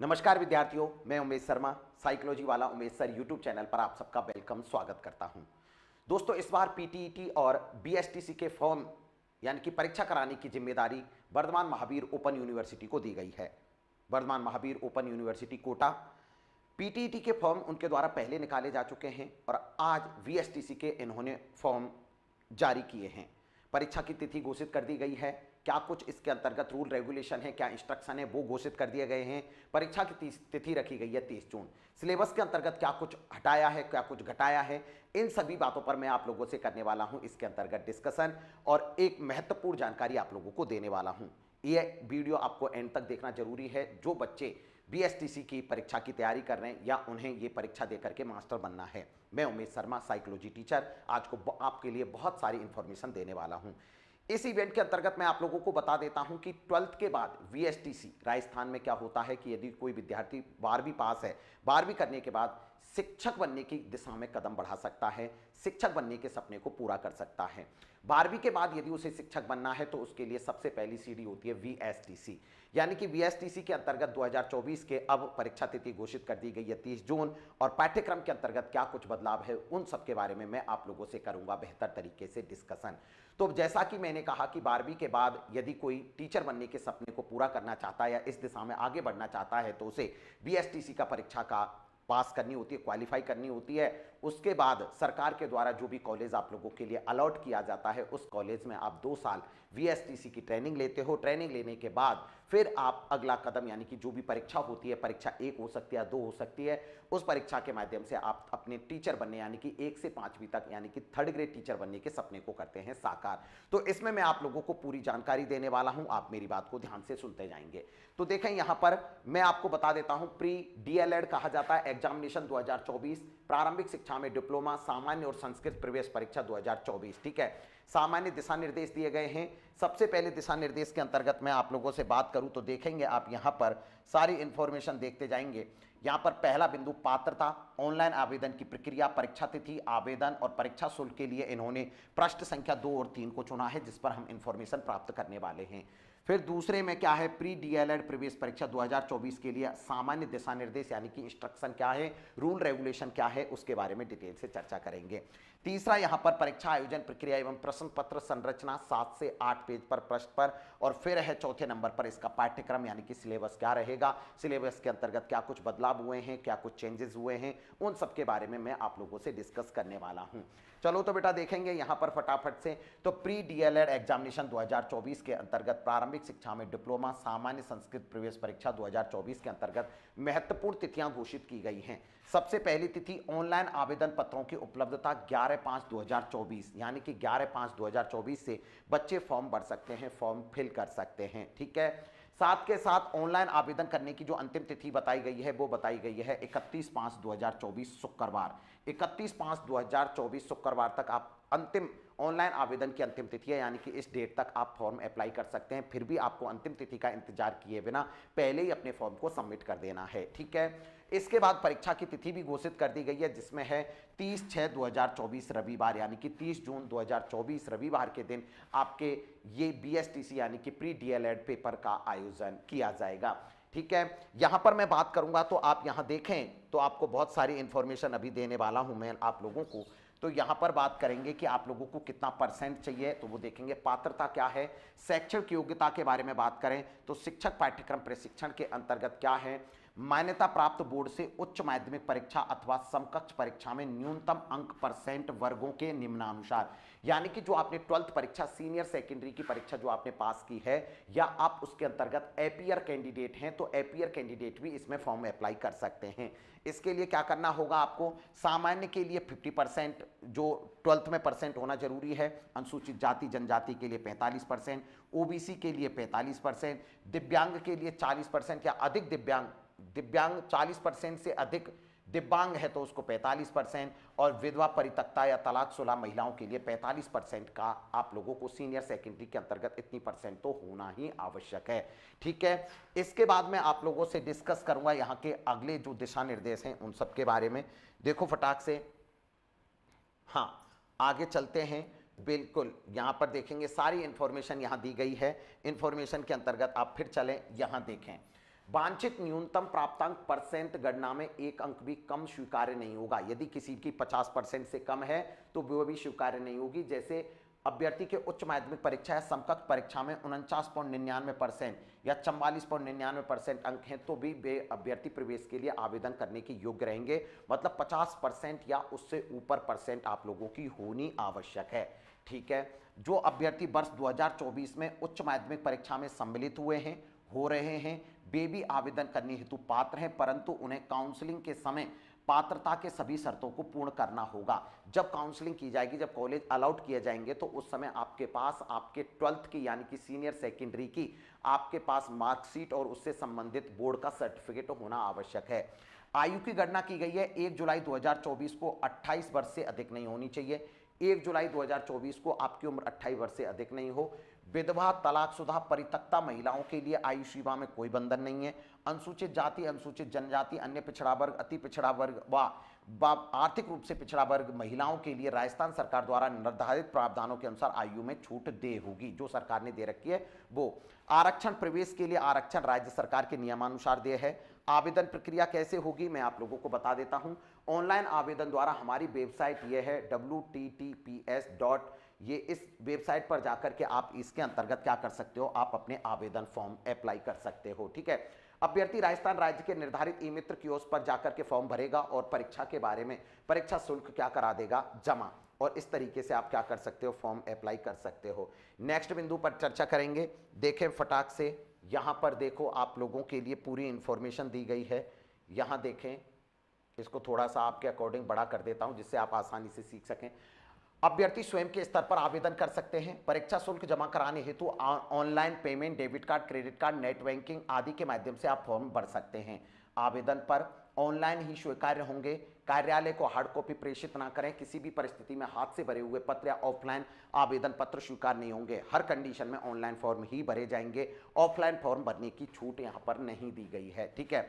नमस्कार विद्यार्थियों, मैं उमेश शर्मा साइकोलॉजी वाला उमेश सर यूट्यूब चैनल पर आप सबका वेलकम स्वागत करता हूं। दोस्तों, इस बार पीटीईटी और बीएसटीसी के फॉर्म यानी कि परीक्षा कराने की जिम्मेदारी वर्धमान महावीर ओपन यूनिवर्सिटी को दी गई है। Vardhman Mahaveer open university Kota PTET के फॉर्म उनके द्वारा पहले निकाले जा चुके हैं और आज बीएसटीसी के इन्होंने फॉर्म जारी किए हैं। परीक्षा की तिथि घोषित कर दी गई है। क्या कुछ इसके अंतर्गत रूल रेगुलेशन है, क्या इंस्ट्रक्शन है, वो घोषित कर दिए गए हैं। परीक्षा की तिथि रखी गई है 30 जून। सिलेबस के अंतर्गत क्या कुछ हटाया है, क्या कुछ घटाया है, इन सभी बातों पर मैं आप लोगों से करने वाला हूं इसके अंतर्गत डिस्कशन और एक महत्वपूर्ण जानकारी आप लोगों को देने वाला हूं। यह वीडियो आपको एंड तक देखना जरूरी है। जो बच्चे बीएसटीसी की परीक्षा की तैयारी कर रहे हैं या उन्हें ये परीक्षा देकर के मास्टर बनना है, मैं उमेश शर्मा साइकोलॉजी टीचर आज को आपके लिए बहुत सारी इंफॉर्मेशन देने वाला हूं। इस इवेंट के अंतर्गत मैं आप लोगों को बता देता हूं कि 12th के बाद बीएसटीसी राजस्थान में क्या होता है कि यदि कोई विद्यार्थी 12वीं पास है, 12वीं करने के बाद शिक्षक बनने की दिशा में कदम बढ़ा सकता है, शिक्षक बनने के सपने को पूरा कर सकता है। 12वीं के बाद यदि उसे शिक्षक बनना है तो उसके लिए सबसे पहली सीढ़ी होती है वीएसटीसी, यानी कि वीएसटीसी के अंतर्गत 2024 के अब परीक्षा तिथि घोषित कर दी गई है 30 जून और पाठ्यक्रम के अंतर्गत क्या कुछ बदलाव है उन सब के बारे में मैं आप लोगों से करूंगा बेहतर तरीके से डिस्कशन। तो जैसा कि मैंने कहा कि 12वीं के बाद यदि कोई टीचर बनने के सपने को पूरा करना चाहता है या इस दिशा में आगे बढ़ना चाहता है तो उसे बीएसटीसी का परीक्षा का पास करनी होती है, क्वालिफाई करनी होती है। उसके बाद सरकार के द्वारा जो भी कॉलेज आप लोगों के लिए अलॉट किया जाता है उस कॉलेज में आप 2 साल वीएसटीसी की ट्रेनिंग लेते हो। ट्रेनिंग लेने के बाद फिर आप अगला कदम यानी कि जो भी परीक्षा होती है, परीक्षा 1 हो सकती है, 2 हो सकती है, उस परीक्षा के माध्यम से आप अपने टीचर बनने यानी कि 1 से 5वीं तक यानी कि 3rd ग्रेड टीचर बनने के सपने को करते हैं साकार। तो इसमें मैं आप लोगों को पूरी जानकारी देने वाला हूं, आप मेरी बात को ध्यान से सुनते जाएंगे। तो देखें यहां पर मैं आपको बता देता हूं, प्री डीएलएड कहा जाता है एग्जामिनेशन 2024, प्रारंभिक शिक्षा में डिप्लोमा, सामान्य और संस्कृत प्रवेश परीक्षा 2024। ठीक है, सामान्य दिशा निर्देश दिए गए हैं। सबसे पहले दिशा निर्देश के अंतर्गत मैं आप लोगों से बात करूं तो देखेंगे आप यहां पर सारी इंफॉर्मेशन देखते जाएंगे। यहां पर पहला बिंदु पात्रता, ऑनलाइन आवेदन की प्रक्रिया, परीक्षा तिथि, आवेदन और परीक्षा शुल्क के लिए इन्होंने पृष्ठ संख्या 2 और 3 को चुना है जिस पर हम इंफॉर्मेशन प्राप्त करने वाले हैं। फिर दूसरे में क्या है, प्री डीएलएड प्रवेश परीक्षा 2024 के लिए सामान्य दिशा निर्देश यानी कि इंस्ट्रक्शन क्या है, रूल रेगुलेशन क्या है, उसके बारे में डिटेल से चर्चा करेंगे। तीसरा यहां पर परीक्षा आयोजन प्रक्रिया एवं प्रश्न पत्र संरचना 7 से 8 पेज पर प्रश्न पर, और फिर है चौथे नंबर पर इसका पाठ्यक्रम यानी कि सिलेबस क्या रहेगा, सिलेबस के अंतर्गत क्या कुछ बदलाव हुए हैं, क्या कुछ चेंजेस हुए हैं, उन सब के बारे में मैं आप लोगों से डिस्कस करने वाला हूं। चलो तो बेटा देखेंगे यहां पर फटाफट से। तो प्री डीएलएड एग्जामिनेशन 2024 के अंतर्गत प्रारंभिक शिक्षा में डिप्लोमा, सामान्य संस्कृत प्रवेश परीक्षा 2024 के अंतर्गत महत्वपूर्ण तिथियां घोषित की गई हैं। सबसे पहली तिथि ऑनलाइन आवेदन पत्रों की उपलब्धता 11/5/2024 यानी कि 11/5/2024 से बच्चे फॉर्म भर सकते हैं, फॉर्म फिल कर सकते हैं। ठीक है, साथ के साथ ऑनलाइन आवेदन करने की जो अंतिम तिथि बताई गई है वो बताई गई है 31/5/2024 शुक्रवार। 31/5/2024 शुक्रवार तक आप अंतिम ऑनलाइन आवेदन की अंतिम तिथि है यानी कि इस डेट तक आप फॉर्म अप्लाई कर सकते हैं। फिर भी आपको अंतिम तिथि का इंतजार किए बिना पहले ही अपने फॉर्म को सबमिट कर देना है। ठीक है, इसके बाद परीक्षा की तिथि भी घोषित कर दी गई है जिसमें है 30/6/2024 रविवार यानी कि 30 जून 2024 रविवार के दिन आपके ये बीएसटीसी यानी कि प्री डीएलएड पेपर का आयोजन किया जाएगा। ठीक है, यहां पर मैं बात करूंगा तो आप यहां देखें तो आपको बहुत सारी इंफॉर्मेशन अभी देने वाला हूं मैं आप लोगों को। तो यहां पर बात करेंगे कि आप लोगों को कितना परसेंट चाहिए, तो वो देखेंगे पात्रता क्या है। शैक्षणिक योग्यता के बारे में बात करें तो शिक्षक पाठ्यक्रम प्रशिक्षण के अंतर्गत क्या है, मान्यता प्राप्त बोर्ड से उच्च माध्यमिक परीक्षा अथवा समकक्ष परीक्षा में न्यूनतम अंक परसेंट वर्गों के निम्नानुसार, यानी कि जो आपने 12th परीक्षा सीनियर सेकेंडरी की परीक्षा जो आपने पास की है या आप उसके अंतर्गत एपीयर कैंडिडेट हैं तो एपीयर कैंडिडेट भी इसमें फॉर्म अप्लाई कर सकते हैं। इसके लिए क्या करना होगा आपको, सामान्य के लिए 50% जो 12th में परसेंट होना जरूरी है, अनुसूचित जाति जनजाति के लिए 45%, ओबीसी के लिए 45%, दिव्यांग के लिए 40% या अधिक दिव्यांग 40% से अधिक दिव्यांग है तो उसको 45%, और विधवा परित्यक्ता या तलाकशुदा महिलाओं के लिए 45% का आप लोगों को सीनियर सेकेंडरी के अंतर्गत इतनी परसेंट तो होना ही आवश्यक है। ठीक है, इसके बाद मैं आप लोगों से डिस्कस करूंगा यहाँ के अगले जो दिशा निर्देश हैं उन सब के बारे में। देखो फटाक से, हाँ आगे चलते हैं। बिल्कुल यहाँ पर देखेंगे सारी इंफॉर्मेशन यहाँ दी गई है। इंफॉर्मेशन के अंतर्गत आप फिर चलें, यहाँ देखें वांछित न्यूनतम प्राप्तांक परसेंट गणना में एक अंक भी कम स्वीकार्य नहीं होगा। यदि किसी की 50% से कम है तो वो भी स्वीकार्य नहीं होगी। जैसे अभ्यर्थी के उच्च माध्यमिक परीक्षा या समकक्ष परीक्षा में 49.99% या 44.99% अंक हैं तो भी वे अभ्यर्थी प्रवेश के लिए आवेदन करने के योग्य रहेंगे। मतलब 50% या उससे ऊपर परसेंट आप लोगों की होनी आवश्यक है। ठीक है, जो अभ्यर्थी वर्ष 2024 में उच्च माध्यमिक परीक्षा में सम्मिलित हुए हैं, हो रहे हैं, वे भी आवेदन करने हेतु पात्र हैं, परंतु उन्हें काउंसलिंग के समय पात्रता के सभी शर्तों को पूर्ण करना होगा। जब काउंसलिंग की जाएगी, जब कॉलेज अलाउट किए जाएंगे, तो उस समय आपके पास आपके 12th की यानी कि सीनियर सेकेंडरी की आपके पास मार्कशीट और उससे संबंधित बोर्ड का सर्टिफिकेट होना आवश्यक है। आयु की गणना की गई है 1 जुलाई 2024 को 28 वर्ष से अधिक नहीं होनी चाहिए। 1 जुलाई 2024 को आपकी उम्र 28 वर्ष से अधिक नहीं हो। विधवा, तलाकशुदा, परित्यक्ता महिलाओं के लिए आयु सीमा में कोई बंधन नहीं है। अनुसूचित जाति, अनुसूचित जनजाति, अन्य पिछड़ा वर्ग, अति पिछड़ा वर्ग व आर्थिक रूप से पिछड़ा वर्ग महिलाओं के लिए राजस्थान सरकार द्वारा निर्धारित प्रावधानों के अनुसार आयु में छूट दे होगी, जो सरकार ने दे रखी है वो। आरक्षण, प्रवेश के लिए आरक्षण राज्य सरकार के नियमानुसार दे है। आवेदन प्रक्रिया कैसे होगी मैं आप लोगों को बता देता हूं। ऑनलाइन आवेदन द्वारा हमारी वेबसाइट ये है wttps. ये इस वेबसाइट पर जाकर के आप इसके अंतर्गत क्या कर सकते हो, आप अपने आवेदन फॉर्म अप्लाई कर सकते हो। ठीक है, अभ्यर्थी राजस्थान राज्य के निर्धारित ई मित्र कियोस्क पर जाकर के फॉर्म भरेगा और परीक्षा के बारे में परीक्षा शुल्क क्या करा देगा, जमा, और इस तरीके से आप क्या कर सकते हो, फॉर्म अप्लाई कर सकते हो। नेक्स्ट बिंदु पर चर्चा करेंगे। देखें फटाक से, यहां पर देखो आप लोगों के लिए पूरी इंफॉर्मेशन दी गई है। यहां देखें, इसको थोड़ा सा आपके अकॉर्डिंग बड़ा कर देता हूं जिससे आप आसानी से सीख सकें। अभ्यर्थी स्वयं के स्तर पर आवेदन कर सकते हैं। परीक्षा शुल्क जमा कराने हेतु online payment, debit card, credit card, net banking आदि के माध्यम से आप फॉर्म भर सकते हैं। आवेदन पर ऑनलाइन ही स्वीकार्य होंगे। कार्यालय को हार्ड कॉपी प्रेषित ना करें। किसी भी परिस्थिति में हाथ से भरे हुए पत्र या ऑफलाइन आवेदन पत्र स्वीकार नहीं होंगे। हर कंडीशन में ऑनलाइन फॉर्म ही भरे जाएंगे। ऑफलाइन फॉर्म भरने की छूट यहां पर नहीं दी गई है। ठीक है,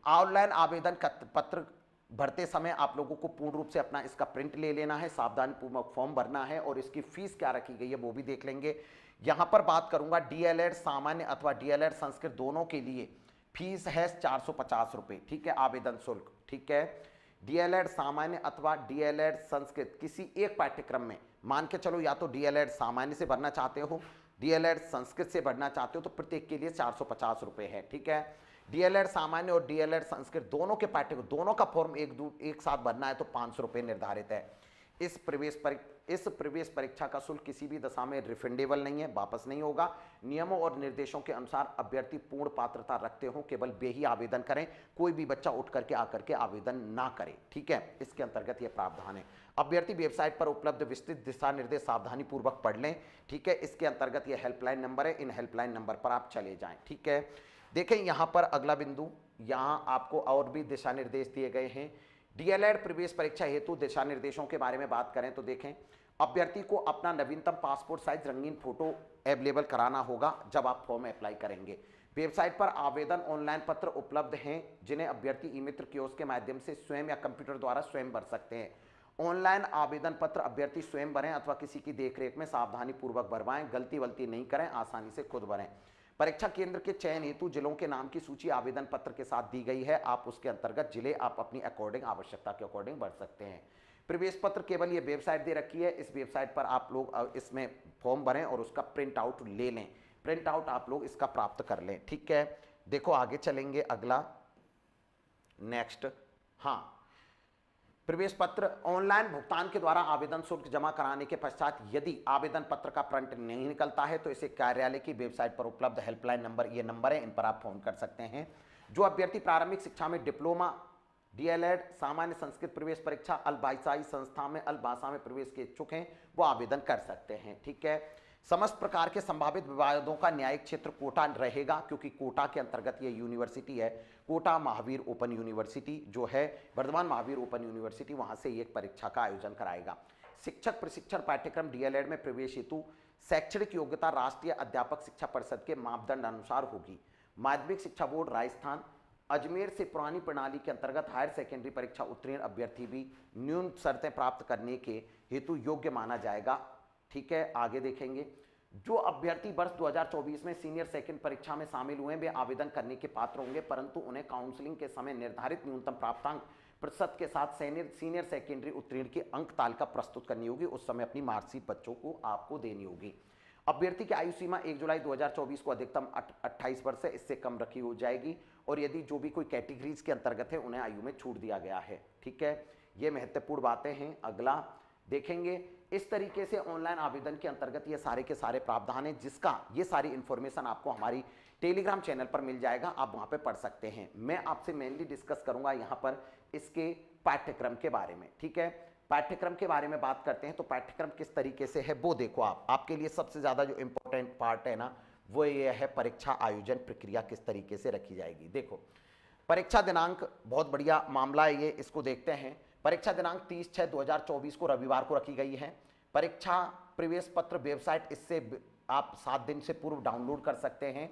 ऑनलाइन आवेदन पत्र भरते समय आप लोगों को पूर्ण रूप से अपना इसका प्रिंट ले लेना है, सावधानी पूर्वक फॉर्म भरना है और इसकी फीस क्या रखी गई है वो भी देख लेंगे। यहां पर बात करूंगा डीएलएड सामान्य अथवा डीएलएड संस्कृत दोनों के लिए फीस है 450 रुपए। ठीक है, आवेदन शुल्क। ठीक है, डीएलएड सामान्य अथवा डीएलएड संस्कृत किसी एक पाठ्यक्रम में मान के चलो, या तो डीएलएड सामान्य से भरना चाहते हो, डीएलएड संस्कृत से भरना चाहते हो, तो प्रत्येक के लिए 450 रुपए है। ठीक है, डीएलएड सामान्य और डीएलएड संस्कृत दोनों के पाठ्यक्रम दोनों का फॉर्म एक साथ भरना है तो 500 रुपये निर्धारित है। इस प्रवेश परीक्षा का शुल्क किसी भी दशा में रिफंडेबल नहीं है, वापस नहीं होगा। नियमों और निर्देशों के अनुसार अभ्यर्थी पूर्ण पात्रता रखते हो, केवल वे ही आवेदन करें, कोई भी बच्चा उठ करके आकर के आवेदन ना करे। ठीक है, इसके अंतर्गत यह प्रावधान है। अभ्यर्थी वेबसाइट पर उपलब्ध विस्तृत दिशा निर्देश सावधानी पूर्वक पढ़ लें। ठीक है, इसके अंतर्गत यह हेल्पलाइन नंबर है, इन हेल्पलाइन नंबर पर आप चले जाएं। ठीक है, देखें यहां पर अगला बिंदु, यहां आपको और भी दिशा निर्देश दिए गए हैं। डीएलएड प्रवेश परीक्षा हेतु दिशा निर्देशों के बारे में बात करें तो देखें, अभ्यर्थी को अपना नवीनतम पासपोर्ट साइज रंगीन फोटो अवेलेबल कराना होगा जब आप फॉर्म अप्लाई करेंगे। वेबसाइट पर आवेदन ऑनलाइन पत्र उपलब्ध हैं जिन्हें अभ्यर्थी ई मित्र कियोस्क के माध्यम से स्वयं या कंप्यूटर द्वारा स्वयं भर सकते हैं। ऑनलाइन आवेदन पत्र अभ्यर्थी स्वयं भरें अथवा किसी की देखरेख में सावधानी पूर्वक भरवाएं, गलती वलती नहीं करें, आसानी से खुद भरें। परीक्षा केंद्र के चयन हेतु जिलों के नाम की सूची आवेदन पत्र के साथ दी गई है। आप उसके अंतर्गत जिले आप अपनी अकॉर्डिंग आवश्यकता के अकॉर्डिंग भर सकते हैं। प्रवेश पत्र केवल ये वेबसाइट दे रखी है, इस वेबसाइट पर आप लोग इसमें फॉर्म भरें और उसका प्रिंट आउट ले लें। प्रिंट आउट आप लोग इसका प्राप्त कर लें। ठीक है, देखो आगे चलेंगे, अगला नेक्स्ट। हाँ, प्रवेश पत्र ऑनलाइन भुगतान के द्वारा आवेदन शुल्क जमा कराने के पश्चात यदि आवेदन पत्र का प्रिंट नहीं निकलता है तो इसे कार्यालय की वेबसाइट पर उपलब्ध हेल्पलाइन नंबर, ये नंबर है, इन पर आप फोन कर सकते हैं। जो अभ्यर्थी प्रारंभिक शिक्षा में डिप्लोमा, डीएलएड, सामान्य संस्कृत प्रवेश परीक्षा, अलभाषाई संस्था में अलभाषा में प्रवेश के इच्छुक हैं वो आवेदन कर सकते हैं। ठीक है, समस्त प्रकार के संभावित विवादों का न्यायिक क्षेत्र कोटा रहेगा, क्योंकि कोटा के अंतर्गत ये यूनिवर्सिटी है, कोटा महावीर ओपन यूनिवर्सिटी जो है वर्धमान महावीर ओपन यूनिवर्सिटी, वहां से एक परीक्षा का आयोजन कराएगा। शिक्षक प्रशिक्षण पाठ्यक्रम डीएलएड में प्रवेश हेतु शैक्षणिक योग्यता राष्ट्रीय अध्यापक शिक्षा परिषद के मापदंड अनुसार होगी। माध्यमिक शिक्षा बोर्ड राजस्थान अजमेर से पुरानी प्रणाली के अंतर्गत हायर सेकेंडरी परीक्षा उत्तीर्ण अभ्यर्थी भी न्यूनतम शर्तें प्राप्त करने के हेतु योग्य माना जाएगा। ठीक है, आगे देखेंगे। जो अभ्यर्थी वर्ष 2024 में सीनियर सेकंड परीक्षा में शामिल हुए वे आवेदन करने के पात्र होंगे, परंतु उन्हें काउंसलिंग के समय निर्धारित न्यूनतम प्राप्तांक प्रतिशत के साथ सीनियर सेकेंडरी उत्तीर्ण की अंक तालिका प्रस्तुत करनी होगी। उस समय अपनी मार्कशीट बच्चों को आपको देनी होगी। अभ्यर्थी की आयु सीमा 1 जुलाई 2024 को अधिकतम 28 वर्ष है, इससे कम रखी हो जाएगी। और यदि जो भी कोई कैटेगरीज के अंतर्गत है उन्हें आयु में छूट दिया गया है। ठीक है, ये महत्वपूर्ण बातें हैं। अगला देखेंगे, इस तरीके से ऑनलाइन आवेदन के अंतर्गत ये सारे के सारे प्रावधान हैं, जिसका ये सारी इंफॉर्मेशन आपको हमारी टेलीग्राम चैनल पर मिल जाएगा, आप वहां पे पढ़ सकते हैं। मैं आपसे मेनली डिस्कस करूंगा यहां पर इसके पाठ्यक्रम के बारे में। ठीक है, पाठ्यक्रम के बारे में बात करते हैं तो पाठ्यक्रम किस तरीके से है वो देखो। आपके लिए सबसे ज्यादा जो इंपॉर्टेंट पार्ट है ना, वो ये है परीक्षा आयोजन प्रक्रिया किस तरीके से रखी जाएगी। देखो, परीक्षा दिनांक बहुत बढ़िया मामला है ये, इसको देखते हैं। परीक्षा दिनांक 30/6/2024 को रविवार को रखी गई है। परीक्षा प्रवेश पत्र वेबसाइट, इससे आप 7 दिन से पूर्व डाउनलोड कर सकते हैं।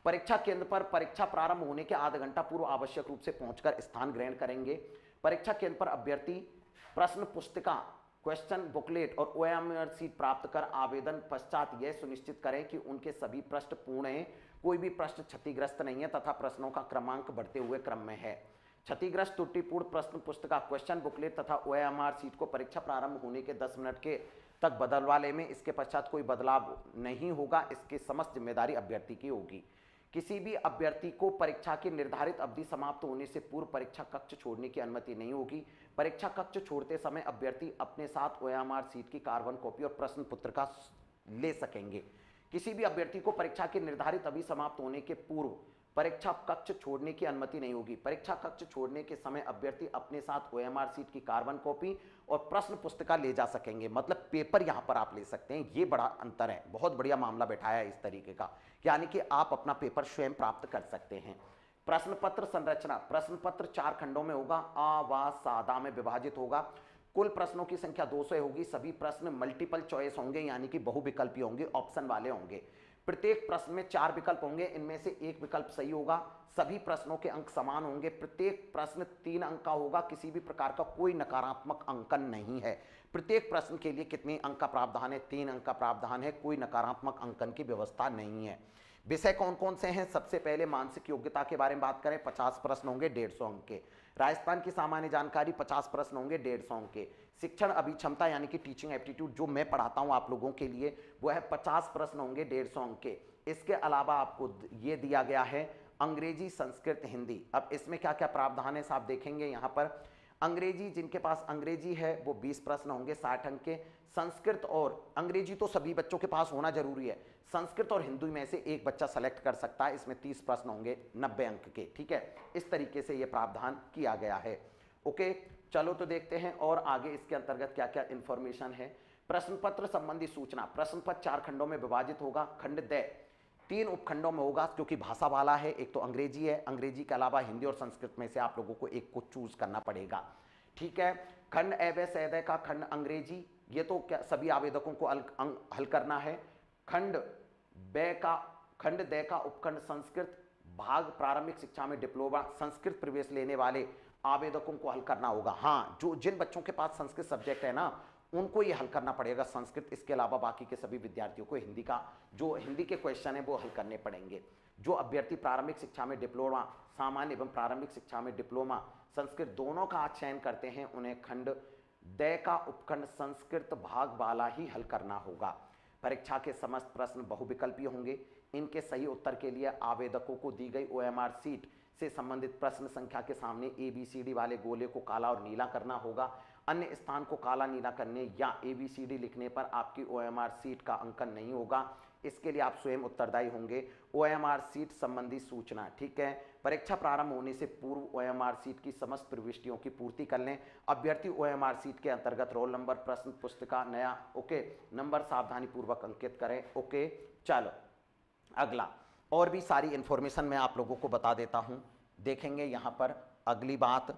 परीक्षा केंद्र पर परीक्षा प्रारंभ होने के आधा घंटा पूर्व आवश्यक रूप से पहुंचकर स्थान ग्रहण करेंगे। परीक्षा केंद्र पर अभ्यर्थी प्रश्न पुस्तिका, क्वेश्चन बुकलेट और ओएमआर सीट प्राप्त कर आवेदन पश्चात यह सुनिश्चित करें कि उनके सभी प्रश्न पूर्ण हैं, कोई भी प्रश्न क्षतिग्रस्त नहीं है तथा प्रश्नों का क्रमांक बढ़ते हुए क्रम में है। क्षतिग्रस्त त्रुटिपूर्ण प्रश्न पुस्तिका, क्वेश्चन बुकलेट तथा ओएमआर सीट को परीक्षा प्रारंभ होने के 10 मिनट के तक बदलवा ले में इसके पश्चात कोई बदलाव नहीं होगा। इसकी समस्त जिम्मेदारी अभ्यर्थी की होगी। किसी भी अभ्यर्थी को परीक्षा की निर्धारित अवधि समाप्त होने से पूर्व परीक्षा कक्ष छोड़ने की अनुमति नहीं होगी। परीक्षा कक्ष छोड़ते समय अभ्यर्थी अपने साथ ओएमआर सीट की कार्बन कॉपी और प्रश्न पत्रिका ले सकेंगे। किसी भी अभ्यर्थी को परीक्षा की निर्धारित अवधि समाप्त होने के पूर्व परीक्षा कक्ष छोड़ने की अनुमति नहीं होगी। परीक्षा कक्ष छोड़ने के समय अभ्यर्थी अपने साथ ओएमआर सीट की कार्बन कॉपी और प्रश्न पुस्तिका ले जा सकेंगे। मतलब पेपर यहां पर आप ले सकते हैं, ये बड़ा अंतर है। बहुत बढ़िया मामला बैठाया है इस तरीके का, यानी कि आप अपना पेपर स्वयं प्राप्त कर सकते हैं। प्रश्न पत्र संरचना, प्रश्न पत्र 4 खंडों में होगा, अ, व, सादा में विभाजित होगा। कुल प्रश्नों की संख्या 200 होगी। सभी प्रश्न मल्टीपल चॉइस होंगे, यानी कि बहुविकल्पी होंगे, ऑप्शन वाले होंगे। प्रत्येक प्रश्न में 4 विकल्प होंगे, इनमें से एक विकल्प सही होगा। सभी प्रश्नों के अंक समान होंगे। प्रत्येक प्रश्न 3 अंक का होगा। किसी भी प्रकार का कोई नकारात्मक अंकन नहीं है। प्रत्येक प्रश्न के लिए कितने अंक का प्रावधान है? 3 अंक का प्रावधान है। कोई नकारात्मक अंकन की व्यवस्था नहीं है। विषय कौन कौन से हैं? सबसे पहले मानसिक योग्यता के बारे में बात करें, 50 प्रश्न होंगे 150 अंक के। राजस्थान की सामान्य जानकारी 50 प्रश्न होंगे 150 अंक के। शिक्षण अभिक्षमता यानी कि टीचिंग एप्टीट्यूड जो मैं पढ़ाता हूं आप लोगों के लिए, वो है 50 प्रश्न होंगे 150 अंक के। इसके अलावा आपको ये दिया गया है अंग्रेजी, संस्कृत, हिंदी। अब इसमें क्या क्या प्रावधान है साहब देखेंगे यहाँ पर। अंग्रेजी, जिनके पास अंग्रेजी है वो 20 प्रश्न होंगे 60 अंक के। संस्कृत और अंग्रेजी तो सभी बच्चों के पास होना जरूरी है। संस्कृत और हिंदी में से एक बच्चा सेलेक्ट कर सकता है। इसमें 30 प्रश्न होंगे 90 अंक के। ठीक है, इस तरीके से ये प्रावधान किया गया है। ओके, चलो तो देखते हैं और आगे इसके अंतर्गत क्या क्या इंफॉर्मेशन है। प्रश्न पत्र संबंधी सूचना, प्रश्न पत्र 4 खंडों में विभाजित होगा। खंड द 3 उपखंडों में होगा, क्योंकि भाषा वाला है। एक तो अंग्रेजी है, अंग्रेजी के अलावा हिंदी और संस्कृत में से आप लोगों को एक को चूज करना पड़ेगा। ठीक है, खंड ए व सैदय का खंड अंग्रेजी, ये तो क्या सभी आवेदकों को हल करना है। खंड द का उपखंड संस्कृत भाग प्रारंभिक शिक्षा में डिप्लोमा संस्कृत प्रवेश लेने वाले आवेदकों को हल करना होगा। हाँ, जो जिन बच्चों के पास संस्कृत सब्जेक्ट है ना, उनको ये हल करना पड़ेगा संस्कृत। इसके अलावा बाकी के सभी विद्यार्थियों को हिंदी का, जो हिंदी के क्वेश्चन है वो हल करने पड़ेंगे। जो अभ्यर्थी प्रारंभिक शिक्षा में डिप्लोमा, सामान्य एवं प्रारंभिक शिक्षा में डिप्लोमा संस्कृत दोनों का चयन करते हैं, उन्हें खंड द का उपखंड संस्कृत भाग वाला ही हल करना होगा। परीक्षा के समस्त प्रश्न बहुविकल्पी होंगे। इनके सही उत्तर के लिए आवेदकों को दी गई ओएमआर सीट से संबंधित प्रश्न संख्या के सामने ABCD वाले गोले को काला और नीला करना होगा। अन्य स्थान को काला नीला करने या ABCD लिखने पर आपकी OMR सीट का अंकन नहीं होगा। इसके लिए आप स्वयं उत्तरदायी होंगे। OMR सीट संबंधी सूचना, ठीक है, परीक्षा प्रारंभ होने से पूर्व OMR सीट की समस्त प्रविष्टियों की पूर्ति कर लें। अभ्यर्थी OMR सीट के अंतर्गत रोल नंबर, प्रश्न पुस्तिका, नया ओके नंबर सावधानी पूर्वक अंकित करें। ओके, चलो अगला और भी सारी इंफॉर्मेशन मैं आप लोगों को बता देता हूं। देखेंगे यहां पर अगली बात,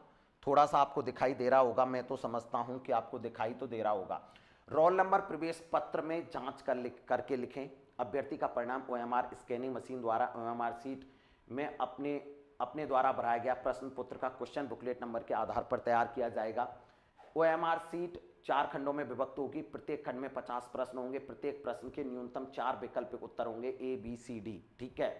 थोड़ा सा आपको दिखाई दे रहा होगा, मैं तो समझता हूं कि आपको दिखाई तो दे रहा होगा। रोल नंबर प्रवेश पत्र में जांच करके लिखें। अभ्यर्थी का परिणाम OMR स्कैनिंग मशीन द्वारा OMR सीट में अपने द्वारा भराया गया प्रश्न पत्र का क्वेश्चन बुकलेट नंबर के आधार पर तैयार किया जाएगा। OMR सीट 4 खंडों में विभक्त होगी, प्रत्येक खंड में 50 प्रश्न होंगे, प्रत्येक प्रश्न के न्यूनतम 4 वैकल्पिक उत्तर होंगे ABCD, ठीक है।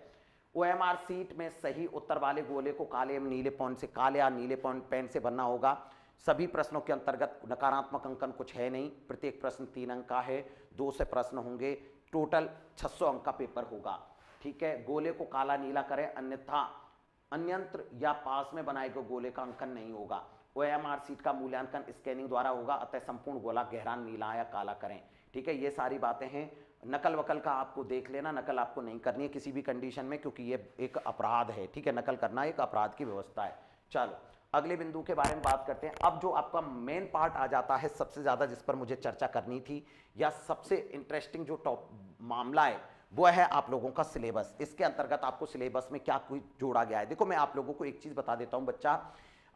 OMR सीट में सही उत्तर वाले गोले को काले एवं नीले पॉइंट से, काले या नीले पॉइंट पेन से भरना होगा। सभी प्रश्नों के अंतर्गत नकारात्मक अंकन कुछ है नहीं, प्रत्येक प्रश्न 3 अंक का है, 2 से प्रश्न होंगे, टोटल 600 अंक का पेपर होगा, ठीक है। गोले को काला नीला करें, अन्यथा अन्यंत्र या पास में बनाए गए गोले का अंकन नहीं होगा। OMR सीट का मूल्यांकन स्कैनिंग द्वारा होगा, अतः संपूर्ण गोला गहरा नीला या काला करें, ठीक है। ये सारी बातें हैं। नकल वकल का आपको देख लेना, नकल आपको नहीं करनी है किसी भी कंडीशन में, क्योंकि ये एक अपराध है, ठीक है। नकल करना एक अपराध की व्यवस्था है। चलो अगले बिंदु के बारे में बात करते हैं। अब जो आपका मेन पार्ट आ जाता है, सबसे ज्यादा जिस पर मुझे चर्चा करनी थी, या सबसे इंटरेस्टिंग जो टॉप मामला है, वो है आप लोगों का सिलेबस। इसके अंतर्गत आपको सिलेबस में क्या कुछ जोड़ा गया है। देखो मैं आप लोगों को एक चीज बता देता हूं बच्चा,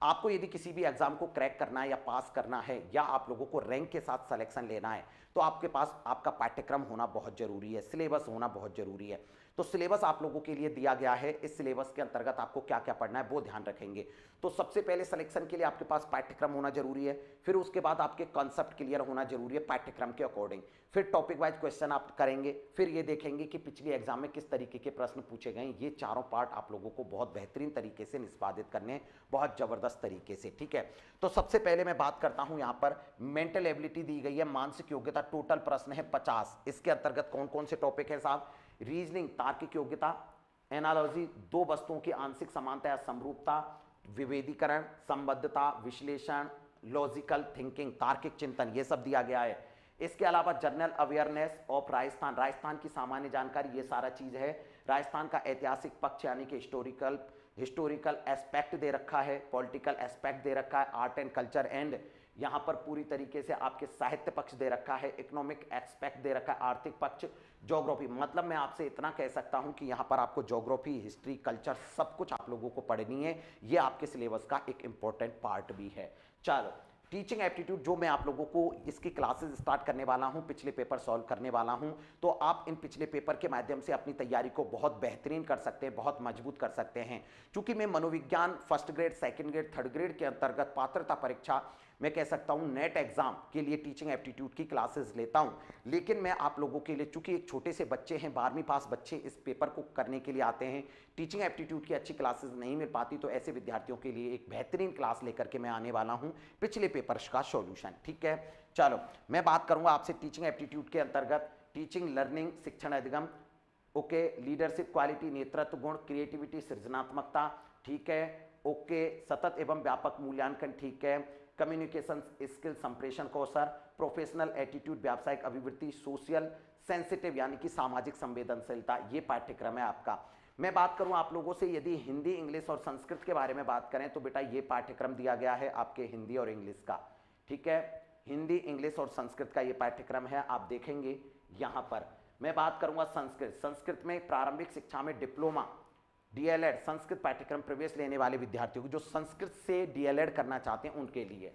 आपको यदि किसी भी एग्जाम को क्रैक करना है या पास करना है, या आप लोगों को रैंक के साथ सिलेक्शन लेना है, तो आपके पास आपका पाठ्यक्रम होना बहुत जरूरी है, सिलेबस होना बहुत जरूरी है। तो सिलेबस आप लोगों के लिए दिया गया है, इस सिलेबस के अंतर्गत आपको क्या क्या पढ़ना है वो ध्यान रखेंगे। तो सबसे पहले सिलेक्शन के लिए आपके पास पाठ्यक्रम होना जरूरी है, फिर उसके बाद आपके कॉन्सेप्ट क्लियर होना जरूरी है पाठ्यक्रम के अकॉर्डिंग, फिर टॉपिक वाइज क्वेश्चन आप करेंगे, फिर ये देखेंगे कि पिछले एग्जाम में किस तरीके के प्रश्न पूछे गए। ये चारों पार्ट आप लोगों को बहुत बेहतरीन तरीके से निष्पादित करने, बहुत जबरदस्त तरीके से, ठीक है। तो सबसे पहले मैं बात करता हूं, यहां पर मेंटल एबिलिटी दी गई है, मानसिक योग्यता, टोटल प्रश्न है 50। इसके अंतर्गत कौन कौन से टॉपिक है साहब? रीजनिंग, तार्किक योग्यता, एनालॉजी, दो वस्तुओं की आंशिक समानता या समरूपता, विभेदीकरण, संबद्धता, विश्लेषण, लॉजिकल थिंकिंग, तार्किक चिंतन, ये सब दिया गया है। इसके अलावा general awareness of Rajasthan, Rajasthan की सामान्य जानकारी, ये सारा चीज है। राजस्थान का ऐतिहासिक पक्ष यानी कि हिस्टोरिकल एस्पेक्ट दे रखा है, पॉलिटिकल एस्पेक्ट दे रखा है, आर्ट एंड कल्चर एंड यहाँ पर पूरी तरीके से आपके साहित्य पक्ष दे रखा है, इकोनॉमिक एस्पेक्ट दे रखा है, आर्थिक पक्ष, ज्योग्राफी। मतलब मैं आपसे इतना कह सकता हूं कि यहाँ पर आपको ज्योग्राफी, हिस्ट्री, कल्चर सब कुछ आप लोगों को पढ़नी है। ये आपके सिलेबस का एक इंपॉर्टेंट पार्ट भी है। चलो टीचिंग एप्टीट्यूड, जो मैं आप लोगों को इसकी क्लासेस स्टार्ट करने वाला हूं, पिछले पेपर सॉल्व करने वाला हूं, तो आप इन पिछले पेपर के माध्यम से अपनी तैयारी को बहुत बेहतरीन कर सकते हैं, बहुत मजबूत कर सकते हैं। चूंकि मैं मनोविज्ञान first grade, second grade, third grade के अंतर्गत पात्रता परीक्षा, मैं कह सकता हूं नेट एग्जाम के लिए टीचिंग एप्टीट्यूड की क्लासेस लेता हूं, लेकिन मैं आप लोगों के लिए, चूंकि एक छोटे से बच्चे हैं, 12वीं पास बच्चे इस पेपर को करने के लिए आते हैं, टीचिंग एप्टीट्यूड की अच्छी क्लासेस नहीं मिल पाती, तो ऐसे विद्यार्थियों के लिए एक बेहतरीन क्लास लेकर के मैं आने वाला हूं, पिछले पेपर्स का सॉल्यूशन, ठीक है। चलो मैं बात करूंगा आपसे टीचिंग एप्टीट्यूड के अंतर्गत टीचिंग, लर्निंग, शिक्षण अधिगम, ओके, लीडरशिप क्वालिटी, नेतृत्व गुण, क्रिएटिविटी, सृजनात्मकता, ठीक है, ओके, सतत एवं व्यापक मूल्यांकन, ठीक है, कम्युनिकेशन स्किल, संप्रेषण कौशल, प्रोफेशनल एटीट्यूड, व्यावसायिक अभिवृत्ति, सोशल सेंसिटिव यानी कि सामाजिक संवेदनशीलता, ये पाठ्यक्रम है आपका। मैं बात करूं आप लोगों से, यदि हिंदी, इंग्लिश और संस्कृत के बारे में बात करें, तो बेटा ये पाठ्यक्रम दिया गया है आपके हिंदी और इंग्लिश का, ठीक है। हिंदी, इंग्लिश और संस्कृत का ये पाठ्यक्रम है, आप देखेंगे यहां पर। मैं बात करूंगा संस्कृत, संस्कृत में प्रारंभिक शिक्षा में डिप्लोमा, डीएलएड, संस्कृत पाठ्यक्रम प्रवेश लेने वाले विद्यार्थियों को, जो संस्कृत से डीएलएड करना चाहते हैं उनके लिए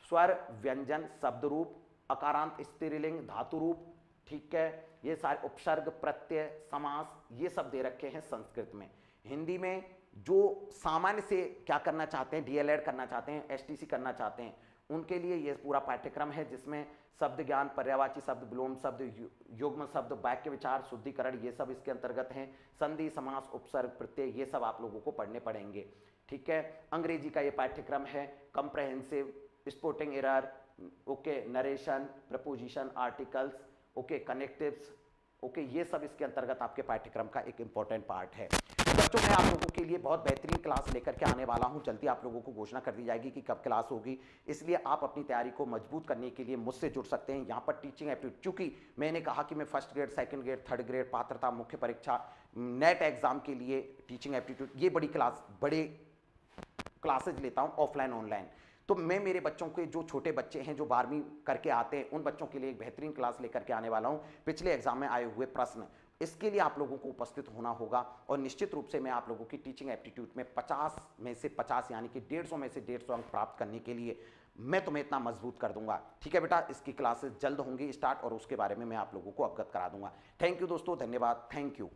स्वर, व्यंजन, शब्द रूप, अकारांत, स्त्रीलिंग, धातु रूप, ठीक है, ये सारे उपसर्ग, प्रत्यय, समास, ये सब दे रखे हैं संस्कृत में। हिंदी में जो सामान्य से क्या करना चाहते हैं, डीएलएड करना चाहते हैं, एसटीसी करना चाहते हैं, उनके लिए ये पूरा पाठ्यक्रम है, जिसमें शब्द ज्ञान, पर्यायवाची शब्द, विलोम शब्द, युग्म शब्द, वाक्य विचार, शुद्धिकरण, ये सब इसके अंतर्गत हैं। संधि, समास, उपसर्ग, प्रत्यय, ये सब आप लोगों को पढ़ने पड़ेंगे, ठीक है। अंग्रेजी का ये पाठ्यक्रम है, comprehensive, sporting error, okay, narration, preposition, articles, okay, connectives, okay, ये सब इसके अंतर्गत आपके पाठ्यक्रम का एक इंपॉर्टेंट पार्ट है। बच्चों मैं आप लोगों के लिए बहुत बेहतरीन क्लास लेकर के आने वाला हूं, जल्दी आप लोगों को घोषणा कर दी जाएगी कि कब क्लास होगी, इसलिए आप अपनी तैयारी को मजबूत करने के लिए मुझसे जुड़ सकते हैं। यहाँ पर टीचिंग एप्टीट्यूड, चूंकि मैंने कहा कि मैं first grade, second grade, third grade, पात्रता, मुख्य परीक्षा, नेट एग्जाम के लिए टीचिंग एप्टीट्यूड, ये बड़े क्लासेज लेता हूँ ऑफलाइन ऑनलाइन। तो मैं मेरे बच्चों के, जो छोटे बच्चे हैं जो 12वीं करके आते हैं, उन बच्चों के लिए एक बेहतरीन क्लास लेकर के आने वाला हूं, पिछले एग्जाम में आए हुए प्रश्न, इसके लिए आप लोगों को उपस्थित होना होगा। और निश्चित रूप से मैं आप लोगों की टीचिंग एप्टीट्यूड में 50 में से 50 यानी कि 150 में से 150 अंक प्राप्त करने के लिए मैं तुम्हें इतना मजबूत कर दूंगा, ठीक है बेटा। इसकी क्लासेस जल्द होंगी स्टार्ट, और उसके बारे में मैं आप लोगों को अवगत करा दूंगा। थैंक यू दोस्तों, धन्यवाद, थैंक यू।